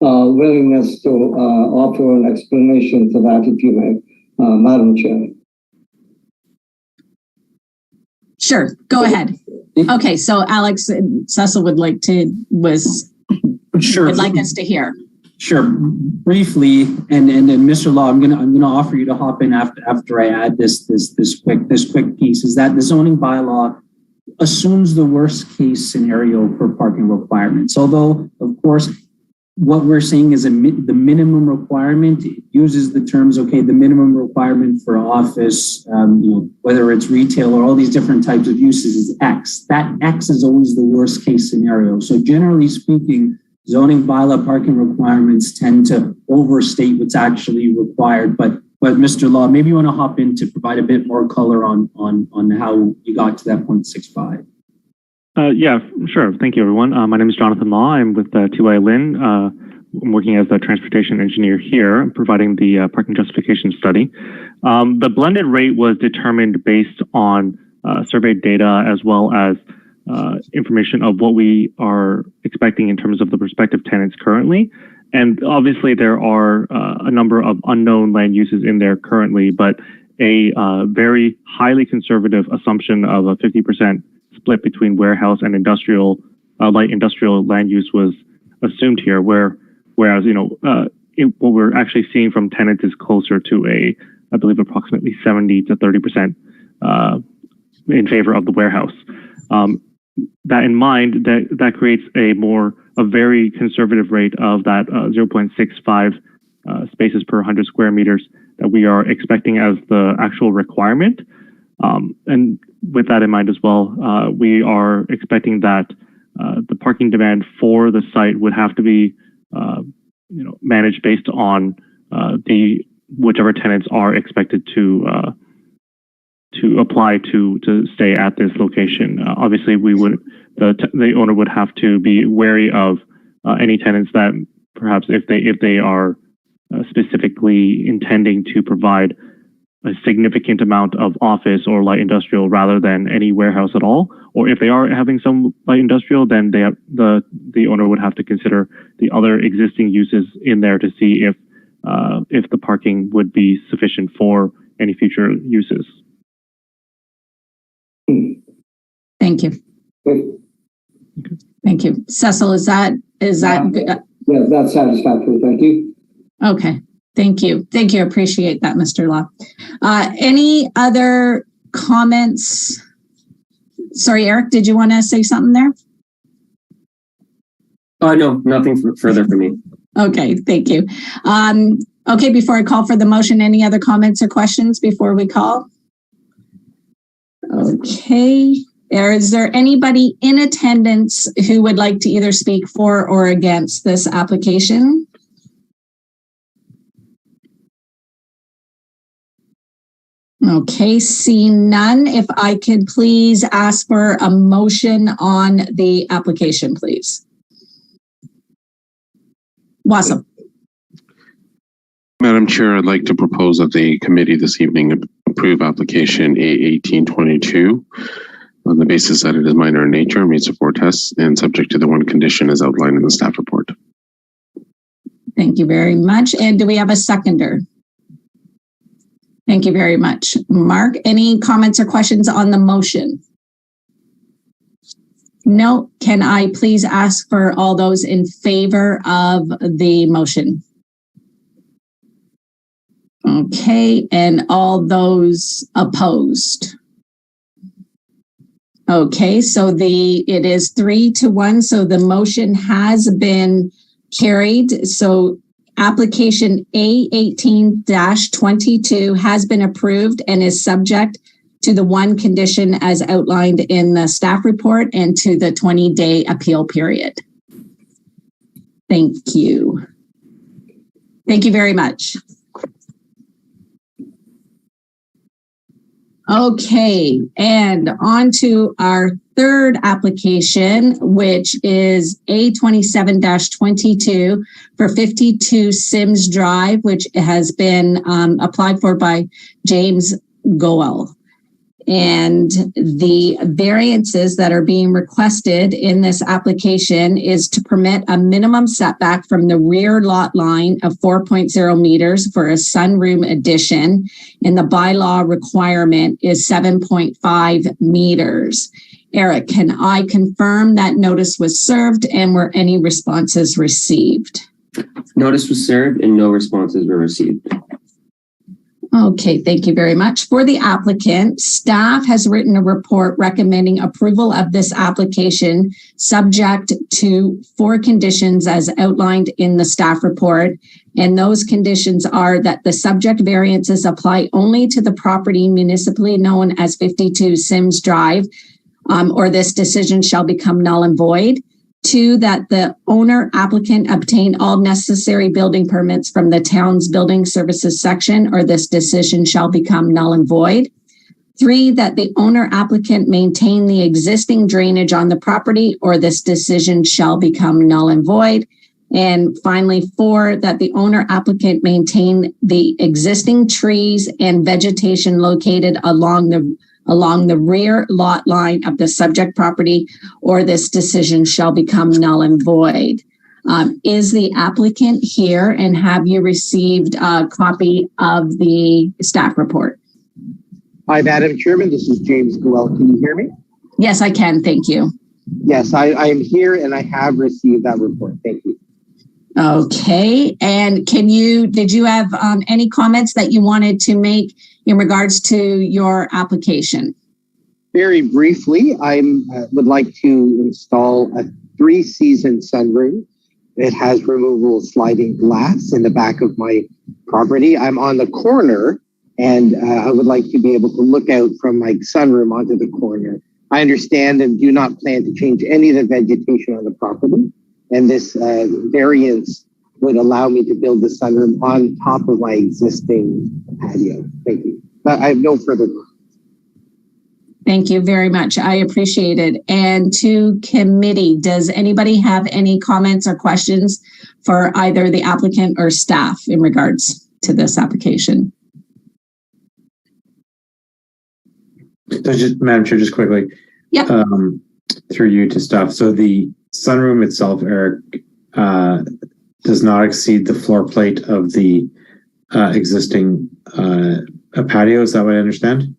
willingness to offer an explanation to that, if you may, Madam Chair. Sure, go ahead. Okay, so Alex, Cecil would like us to hear. Sure, briefly, and Mr. Law, I'm gonna offer you to hop in after I add this quick piece. Is that the zoning bylaw assumes the worst case scenario for parking requirements. Although, of course, what we're saying is the minimum requirement. It uses the terms, okay, the minimum requirement for office, you know, whether it's retail or all these different types of uses is X. That X is always the worst case scenario. So generally speaking, zoning bylaw parking requirements tend to overstate what's actually required. But Mr. Law, maybe you want to hop in to provide a bit more color on how you got to that 0.65. Yeah, sure. Thank you, everyone. My name is Jonathan Law. I'm with T.Y. Lin. I'm working as the transportation engineer here, providing the parking justification study. The blended rate was determined based on surveyed data as well as information of what we are expecting in terms of the prospective tenants currently. And obviously, there are a number of unknown land uses in there currently, but a very highly conservative assumption of a 50% split between warehouse and industrial, light industrial land use was assumed here, whereas, you know, what we're actually seeing from tenants is closer to I believe, approximately 70 to 30% in favor of the warehouse. That in mind, that creates a very conservative rate of that 0.65 spaces per 100 square meters that we are expecting as the actual requirement. And with that in mind as well, we are expecting that the parking demand for the site would have to be, managed based on whichever tenants are expected to apply to stay at this location. Obviously, the owner would have to be wary of any tenants that perhaps if they are specifically intending to provide a significant amount of office or light industrial rather than any warehouse at all, or if they are having some light industrial, then the owner would have to consider the other existing uses in there to see if the parking would be sufficient for any future uses. Thank you. Okay. Thank you. Cecil, is that Yeah, that's satisfactory. Thank you. Okay. Thank you. Thank you. Appreciate that, Mr. Law. Any other comments? Sorry, Eric, did you want to say something there? No, nothing further for me. Okay, thank you. Okay, before I call for the motion, any other comments or questions before we call? Okay. Is there anybody in attendance who would like to either speak for or against this application? Okay, seeing none, if I could please ask for a motion on the application, please. Wassam. Madam Chair, I'd like to propose that the committee this evening approve application A1822 on the basis that it is minor in nature, meets the 4 tests, and subject to the one condition as outlined in the staff report. Thank you very much. And do we have a seconder? Thank you very much. Mark, any comments or questions on the motion? No. Can I please ask for all those in favor of the motion? Okay, and all those opposed? Okay, so it is 3-1, so the motion has been carried. So application A18-22 has been approved and is subject to the one condition as outlined in the staff report and to the 20-day appeal period. Thank you. Thank you very much. Okay, and on to our third application, which is A27-22 for 52 Sims Drive, which has been applied for by James Goel. And the variances that are being requested in this application is to permit a minimum setback from the rear lot line of 4.0 meters for a sunroom addition, and the bylaw requirement is 7.5 meters. Eric, can I confirm that notice was served and were any responses received? Notice was served and no responses were received. Okay, thank you very much. For the applicant, staff has written a report recommending approval of this application subject to 4 conditions as outlined in the staff report. And those conditions are that the subject variances apply only to the property municipally known as 52 Sims Drive, or this decision shall become null and void. 2, that the owner applicant obtain all necessary building permits from the town's building services section, or this decision shall become null and void. 3, that the owner applicant maintain the existing drainage on the property, or this decision shall become null and void. And finally, 4, that the owner applicant maintain the existing trees and vegetation located along the rear lot line of the subject property, or this decision shall become null and void. Is the applicant here, and have you received a copy of the staff report? Hi, Madam Chairman. This is James Goel. Can you hear me? Yes, I can. Thank you. Yes, I am here and I have received that report. Thank you. Okay. And did you have any comments that you wanted to make in regards to your application? Very briefly, I would like to install a 3-season sunroom. It has removable sliding glass in the back of my property. I'm on the corner, and I would like to be able to look out from my sunroom onto the corner. I understand and do not plan to change any of the vegetation on the property, and this variance would allow me to build the sunroom on top of my existing patio. Thank you. I have no further. Thank you very much. I appreciate it. And to committee, does anybody have any comments or questions for either the applicant or staff in regards to this application? So just, Madam Chair, just quickly, through you to staff. So the sunroom itself, Eric, does not exceed the floor plate of the existing patio. Is that what I understand?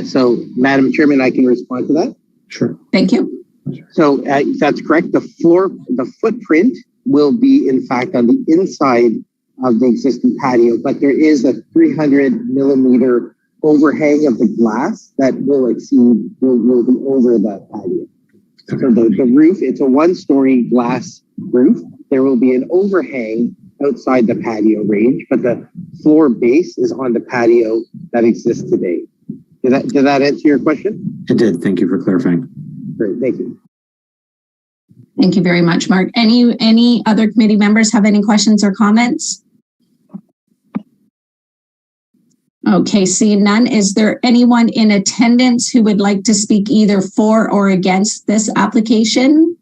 So, Madam Chairman, I can respond to that. Sure. Thank you. So that's correct. The footprint will be, in fact, on the inside of the existing patio, but there is a 300 millimeter overhang of the glass that will be over the patio. So the roof, it's a one-story glass roof. There will be an overhang outside the patio range, but the floor base is on the patio that exists today. Did that answer your question? It did. Thank you for clarifying. Great, thank you. Thank you very much, Mark. Any other committee members have any questions or comments? Okay, seeing none, is there anyone in attendance who would like to speak either for or against this application?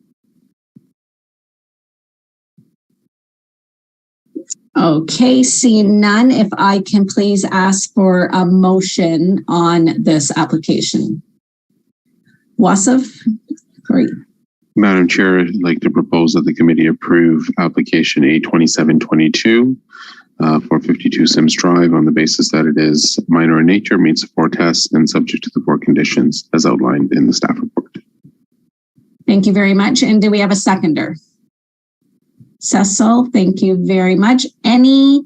Okay, seeing none, if I can please ask for a motion on this application. Wasif, great. Madam Chair, I'd like to propose that the committee approve application A2722 for 52 Sims Drive on the basis that it is minor in nature, meets the 4 tests, and subject to the 4 conditions as outlined in the staff report. Thank you very much. And do we have a seconder? Cecil, thank you very much. Any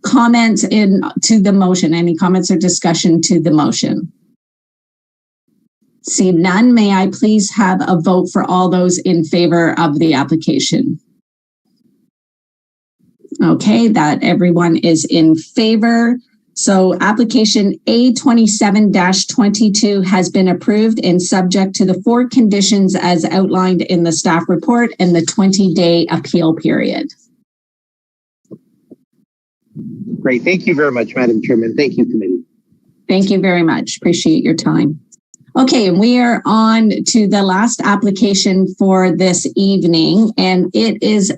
comments to the motion? Any comments or discussion to the motion? See none, may I please have a vote for all those in favor of the application? Okay, that everyone is in favor. So application A27-22 has been approved and subject to the 4 conditions as outlined in the staff report and the 20-day appeal period. Great. Thank you very much, Madam Chairman. Thank you, committee. Thank you very much. Appreciate your time. Okay, and we are on to the last application for this evening, and it is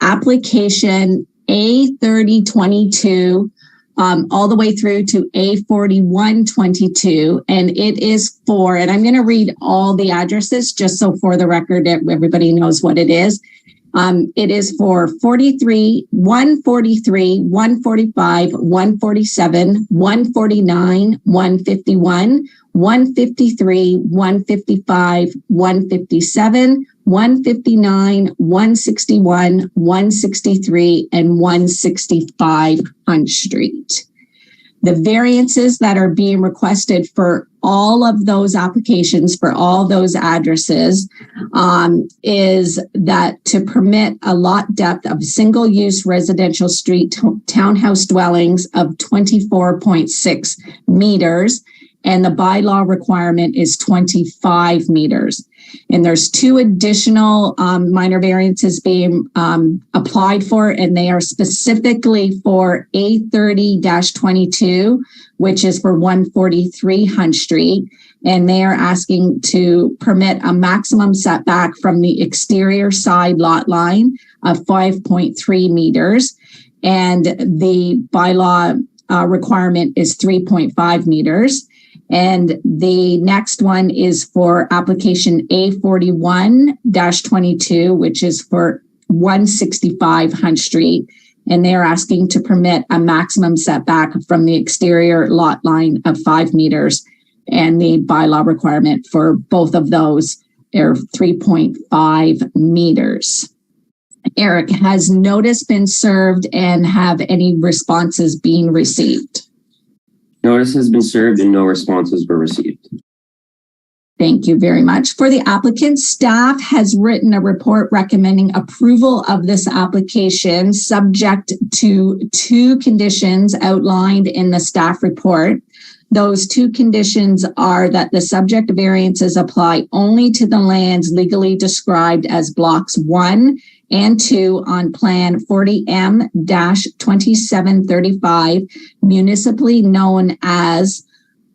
application A3022 all the way through to A4122, and it is for, and I'm going to read all the addresses just so for the record everybody knows what it is. It is for 43, 143, 145, 147, 149, 151, 153, 155, 157, 159, 161, 163, and 165 Hunt Street. The variances that are being requested for all of those applications, for all those addresses, is that to permit a lot depth of single-use residential street townhouse dwellings of 24.6 meters, and the bylaw requirement is 25 meters. And there's 2 additional minor variances being applied for, and they are specifically for A30-22, which is for 143 Hunt Street. And they are asking to permit a maximum setback from the exterior side lot line of 5.3 meters. And the bylaw requirement is 3.5 meters. And the next one is for application A41-22, which is for 165 Hunt Street. And they're asking to permit a maximum setback from the exterior lot line of 5 meters. And the bylaw requirement for both of those are 3.5 meters. Eric, has notice been served and have any responses being received? Notice has been served and no responses were received. Thank you very much. For the applicant, staff has written a report recommending approval of this application subject to 2 conditions outlined in the staff report. Those 2 conditions are that the subject variances apply only to the lands legally described as blocks 1 and 2 on Plan 40M-2735, municipally known as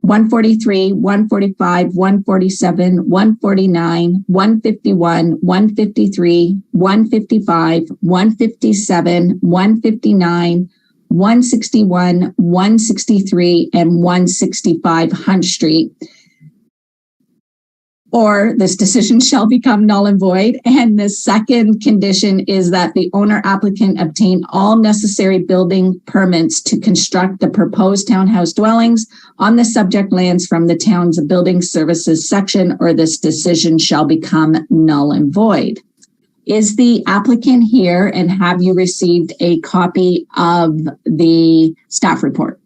143, 145, 147, 149, 151, 153, 155, 157, 159, 161, 163, and 165 Hunt Street. Or this decision shall become null and void. And the second condition is that the owner applicant obtain all necessary building permits to construct the proposed townhouse dwellings on the subject lands from the town's building services section, or this decision shall become null and void. Is the applicant here, and have you received a copy of the staff report?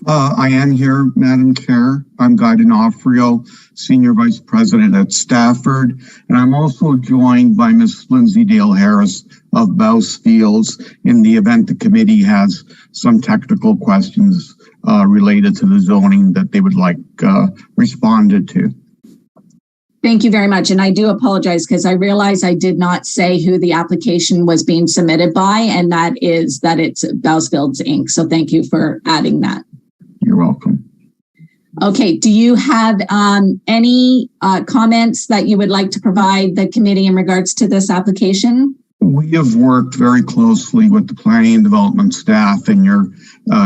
I am here, Madam Chair. I'm Guy D'Onofrio, Senior Vice President at Stafford, and I'm also joined by Ms. Lindsay Dale Harris of Bouse Fields in the event the committee has some technical questions related to the zoning that they would like responded to. Thank you very much. And I do apologize because I realize I did not say who the application was being submitted by, and that it's Bouse Fields Inc. So thank you for adding that. You're welcome. Okay. Do you have any comments that you would like to provide the committee in regards to this application? We have worked very closely with the planning and development staff and your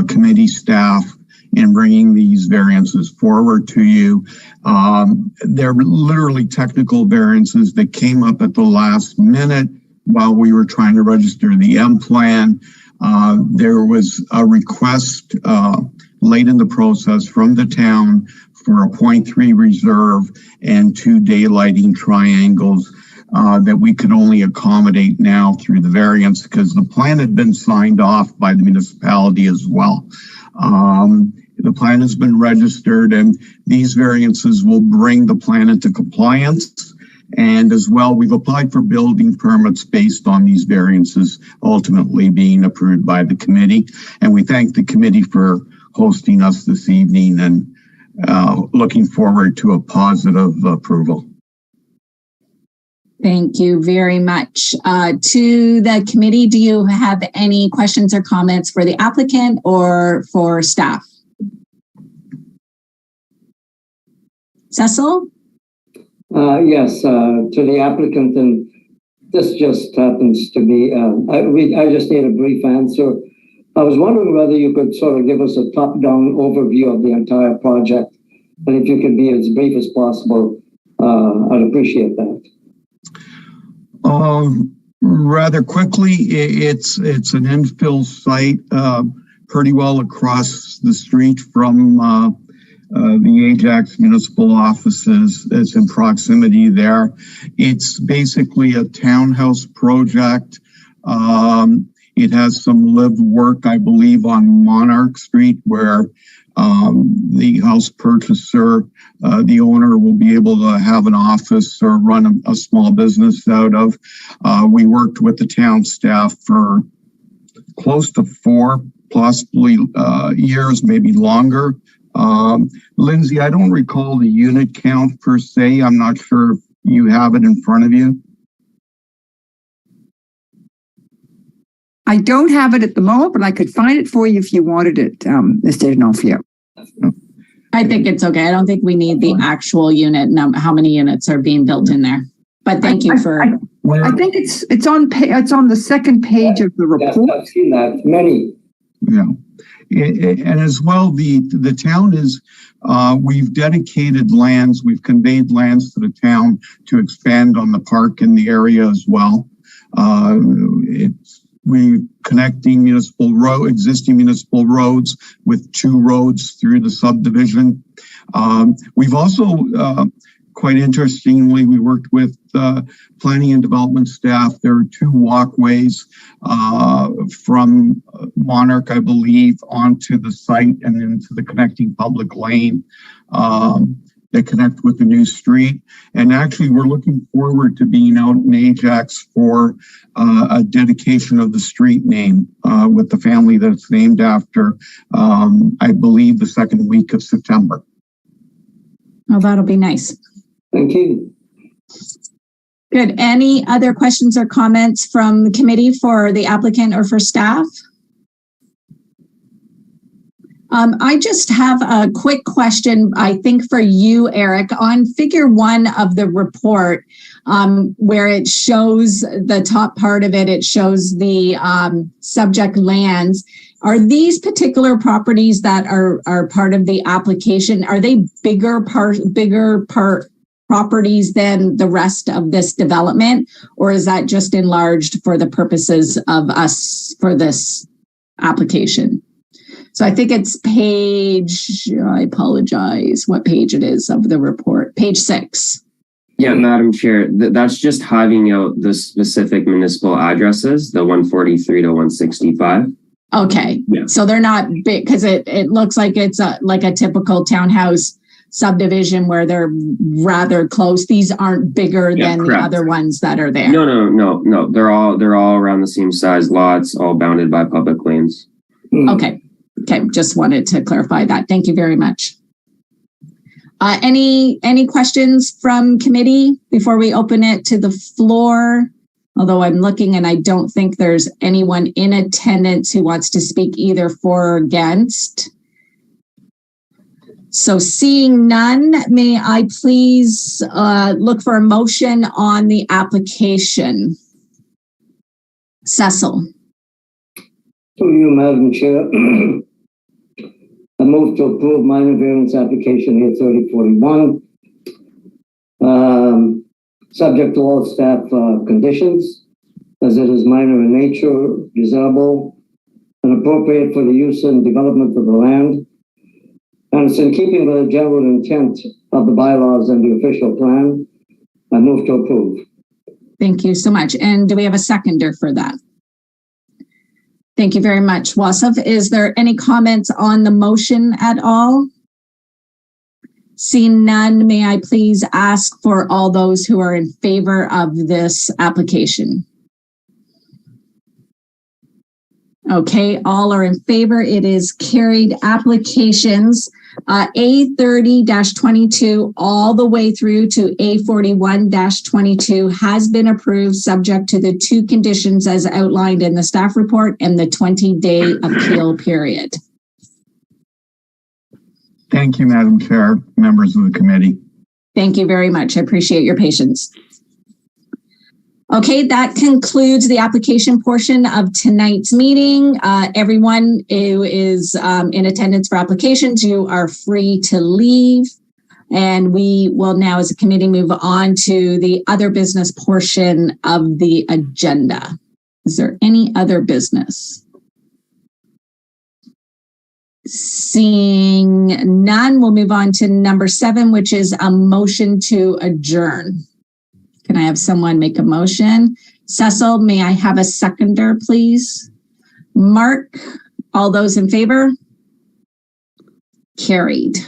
committee staff in bringing these variances forward to you. They're literally technical variances that came up at the last minute while we were trying to register the M plan. There was a request late in the process from the town for a 0.3 reserve and 2 daylighting triangles that we could only accommodate now through the variance because the plan had been signed off by the municipality as well. The plan has been registered, and these variances will bring the plan into compliance. And as well, we've applied for building permits based on these variances ultimately being approved by the committee. And we thank the committee for hosting us this evening and looking forward to a positive approval. Thank you very much. To the committee, do you have any questions or comments for the applicant or for staff? Cecil? Yes, to the applicant, and this just happens to be, I just need a brief answer. I was wondering whether you could sort of give us a top-down overview of the entire project, and if you could be as brief as possible, I'd appreciate that. Rather quickly, it's an infill site pretty well across the street from the Ajax municipal offices. It's in proximity there. It's basically a townhouse project. It has some live work, I believe, on Monarch Street, where the house purchaser, the owner, will be able to have an office or run a small business out of. We worked with the town staff for close to 4 possibly years, maybe longer. Lindsay, I don't recall the unit count per se. I'm not sure if you have it in front of you. I don't have it at the moment, but I could find it for you if you wanted it, Mr. D'Onofrio. I think it's okay. I don't think we need the actual unit number, how many units are being built in there. But thank you for. I think it's on the second page of the report. Yes, I've seen that. Many. Yeah. And as well, the town is, we've dedicated lands, we've conveyed lands to the town to expand on the park in the area as well. We're connecting existing municipal roads with 2 roads through the subdivision. We've also, quite interestingly, we worked with planning and development staff. There are 2 walkways from Monarch, I believe, onto the site and into the connecting public lane that connect with the new street. And actually, we're looking forward to being out in Ajax for a dedication of the street name with the family that it's named after, I believe, the 2nd week of September. Oh, that'll be nice. Thank you. Good. Any other questions or comments from the committee for the applicant or for staff? I just have a quick question, I think for you, Eric, on figure 1 of the report, where it shows the top part of it, it shows the subject lands. Are these particular properties that are part of the application, are they bigger properties than the rest of this development, or is that just enlarged for the purposes of us for this application? So I think it's page, I apologize, what page it is of the report, page 6. Yeah, Madam Chair, that's just hiving out the specific municipal addresses, the 143 to 165. Okay, yeah. So they're not big because it looks like it's like a typical townhouse subdivision where they're rather close. These aren't bigger than correct. The other ones that are there. No. They're all around the same size lots, all bounded by public lanes. Okay, just wanted to clarify that. Thank you very much. Any questions from committee before we open it to the floor? Although I'm looking and I don't think there's anyone in attendance who wants to speak either for or against. So seeing none, may I please look for a motion on the application? Cecil. To you, Madam Chair. I move to approve minor variance application here 3041. Subject to all staff conditions, as it is minor in nature, desirable, and appropriate for the use and development of the land. And it's in keeping with the general intent of the bylaws and the official plan. I move to approve. Thank you so much. And do we have a seconder for that? Thank you very much. Wasif, is there any comments on the motion at all? Seeing none, may I please ask for all those who are in favor of this application? Okay, all are in favor. It is carried. Applications A30-22 all the way through to A41-22 has been approved, subject to the 2 conditions as outlined in the staff report and the 20-day appeal period. Thank you, Madam Chair, members of the committee. Thank you very much. I appreciate your patience. Okay, that concludes the application portion of tonight's meeting. Everyone who is in attendance for applications, you are free to leave. And we will now, as a committee, move on to the other business portion of the agenda. Is there any other business? Seeing none, we'll move on to number 7, which is a motion to adjourn. Can I have someone make a motion? Cecil, may I have a seconder, please? Mark, all those in favor? Carried.